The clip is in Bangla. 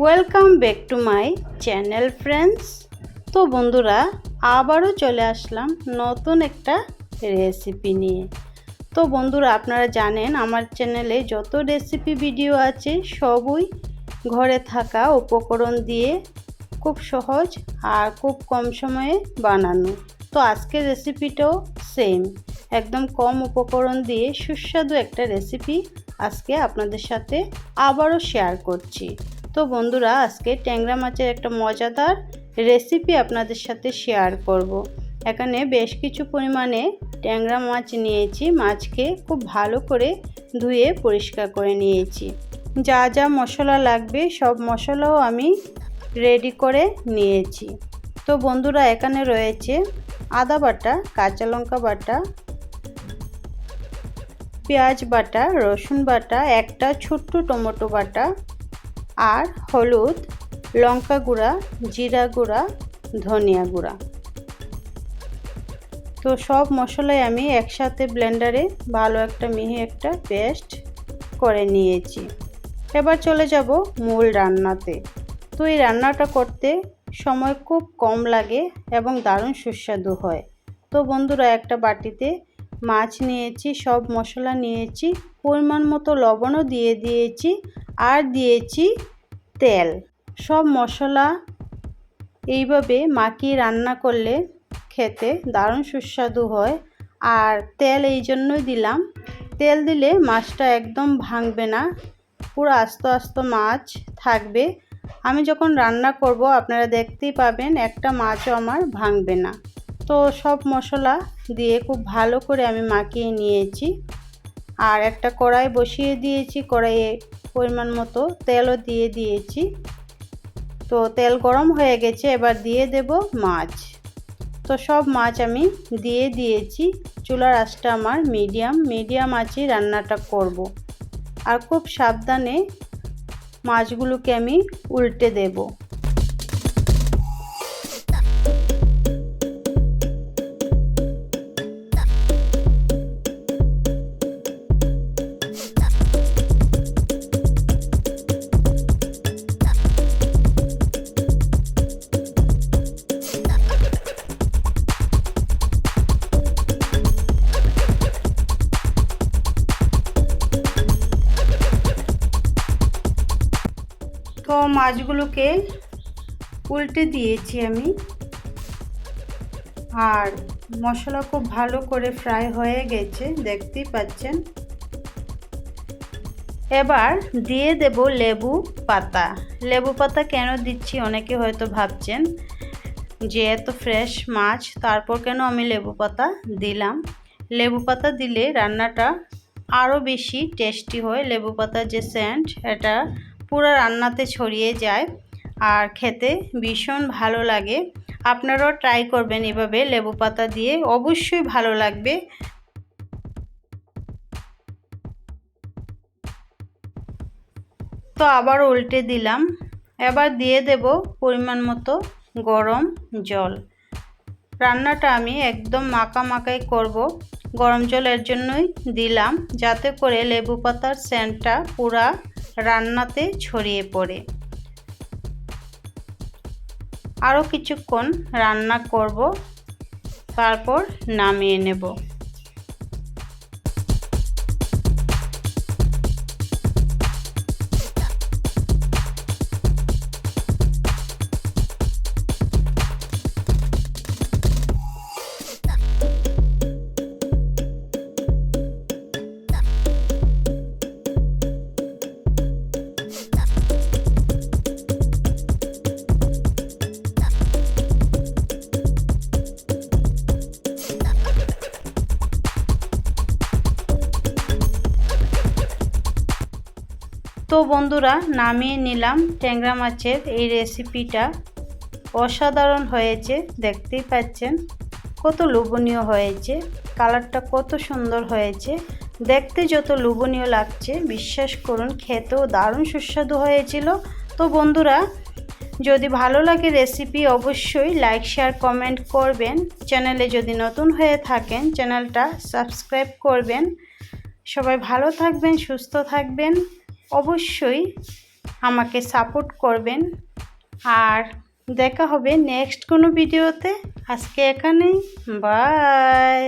Welcome back to my channel friends. তো বন্ধুরা, আবারও চলে আসলাম নতুন একটা রেসিপি নিয়ে। তো বন্ধুরা, আপনারা জানেন আমার চ্যানেলে যত রেসিপি ভিডিও আছে সবই ঘরে থাকা উপকরণ দিয়ে খুব সহজ আর খুব কম সময়ে বানানো। তো আজকের রেসিপিটাও সেম, একদম কম উপকরণ দিয়ে সুস্বাদু একটা রেসিপি আজকে আপনাদের সাথে আবারও শেয়ার করছি। তো বন্ধুরা, আজকে ট্যাংরা মাছের একটা মজাদার রেসিপি আপনাদের সাথে শেয়ার করব। এখানে বেশ কিছু পরিমাণে ট্যাংরা মাছ নিয়েছি। মাছকে খুব ভালো করে ধুয়ে পরিষ্কার করে নিয়েছি। যা যা মশলা লাগবে সব মশলাও আমি রেডি করে নিয়েছি। তো বন্ধুরা, এখানে রয়েছে আদা বাটা, কাঁচা লঙ্কা বাটা, পেঁয়াজ বাটা, রসুন বাটা, একটা ছোট্ট টমেটো বাটা, আর হলুদ, লঙ্কা গুঁড়া, জিরা গুঁড়া, ধনিয়া গুঁড়া। তো সব মশলাই আমি একসাথে ব্লেন্ডারে ভালো একটা মিহি একটা পেস্ট করে নিয়েছি। এবার চলে যাব মূল রান্নাতে। তো এই রান্নাটা করতে সময় খুব কম লাগে এবং দারুণ সুস্বাদু হয়। তো বন্ধুরা, একটা বাটিতে মাছ নিয়েছি, সব মশলা নিয়েছি, পরিমাণ মতো লবণও দিয়ে দিয়েছি আর দিয়েছি তেল। সব মশলা এইভাবে মাখিয়ে রান্না করলে খেতে দারুণ সুস্বাদু হয়। আর তেল এই জন্যই দিলাম, তেল দিলে মাছটা একদম ভাঙবে না, পুরো আস্ত আস্ত মাছ থাকবে। আমি যখন রান্না করব আপনারা দেখতেই পাবেন একটা মাছও আমার ভাঙবে না। তো সব মশলা দিয়ে খুব ভালো করে আমি মাখিয়ে নিয়েছি। আর একটা কড়াই বসিয়ে দিয়েছি, কড়াইয়ে পরিমাণ মতো তেলও দিয়ে দিয়েছি। তো তেল গরম হয়ে গেছে, এবার দিয়ে দেব মাছ। তো সব মাছ আমি দিয়ে দিয়েছি। চুলার আঁচটা আমার মিডিয়াম আঁচে রান্নাটা করব। আর খুব সাবধানে মাছগুলোকে আমি উল্টে দেব। তো মাছগুলোকে উল্টে দিয়েছি আমি। আর মশলা খুব ভালো করে ফ্রাই হয়ে গেছে, দেখতেই পাচ্ছেন। এবার দিয়ে দেব লেবু পাতা। লেবু পাতা কেন দিচ্ছি অনেকে হয়তো ভাবছেন যে এত ফ্রেশ মাছ তারপর কেন আমি লেবু পাতা দিলাম। লেবু পাতা দিলে রান্নাটা আরও বেশি টেস্টি হয়। লেবু পাতার যে সেন্ট এটা পুরো রান্নাতে ছড়িয়ে যায় আর খেতে ভীষণ ভালো লাগে। আপনারাও ট্রাই করবেন এভাবে লেবু পাতা দিয়ে, অবশ্যই ভালো লাগবে। তো আবার উল্টে দিলাম। এবার দিয়ে দেব পরিমাণ মতো গরম জল। রান্নাটা আমি একদম মাখাই করব। গরম জলের জন্যই দিলাম, যাতে করে লেবু পাতার সেন্টটা পুরা রান্নাতে ছড়িয়ে পড়ে। আরও কিছুক্ষণ রান্না করব, তারপর নামিয়ে নেব। তো বন্ধুরা, নামিয়ে নিলাম ট্যাংরা মাছের এই রেসিপিটা। অসাধারণ হয়েছে, দেখতেই পাচ্ছেন কত লোভনীয় হয়েছে। কালারটা কত সুন্দর হয়েছে, দেখতে যত লোভনীয় লাগছে বিশ্বাস করুন খেতেও দারুণ সুস্বাদু হয়েছিল। তো বন্ধুরা, যদি ভালো লাগে রেসিপি অবশ্যই লাইক শেয়ার কমেন্ট করবেন। চ্যানেলে যদি নতুন হয়ে থাকেন চ্যানেলটা সাবস্ক্রাইব করবেন। সবাই ভালো থাকবেন, সুস্থ থাকবেন। অবশ্যই আমাকে সাপোর্ট করবেন। আর দেখা হবে নেক্সট কোনো ভিডিওতে। আজকে এখানেই, বাই।